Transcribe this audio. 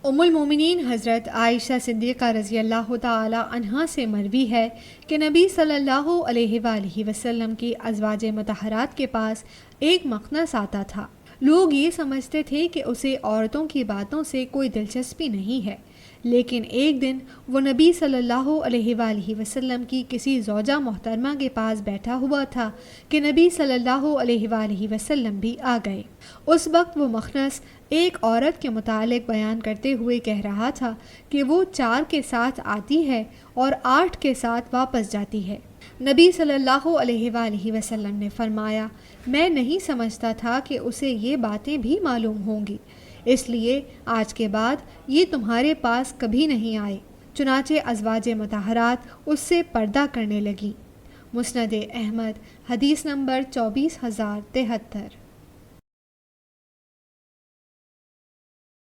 ام المومنین حضرت عائشہ صدیقہ رضی اللہ تعالی عنہا سے مروی ہے کہ نبی صلی اللہ علیہ وآلہ وسلم کی ازواج مطہرات کے پاس ایک مخنث آتا تھا۔ لوگ یہ سمجھتے تھے کہ اسے عورتوں کی باتوں سے کوئی دلچسپی نہیں ہے، لیکن ایک دن وہ نبی صلی اللہ علیہ وآلہ وسلم کی کسی زوجہ محترمہ کے پاس بیٹھا ہوا تھا کہ نبی صلی اللہ علیہ وآلہ وسلم بھی آ گئے۔ اس وقت وہ مخنث ایک عورت کے متعلق بیان کرتے ہوئے کہہ رہا تھا کہ وہ 4 کے ساتھ آتی ہے اور 8 کے ساتھ واپس جاتی ہے۔ نبی صلی اللہ علیہ وآلہ وسلم نے فرمایا، میں نہیں سمجھتا تھا کہ اسے یہ باتیں بھی معلوم ہوں گی، اس لیے آج کے بعد یہ تمہارے پاس کبھی نہیں آئے۔ چنانچہ ازواج مطہرات اس سے پردہ کرنے لگیں۔ مسند احمد حدیث نمبر 24073۔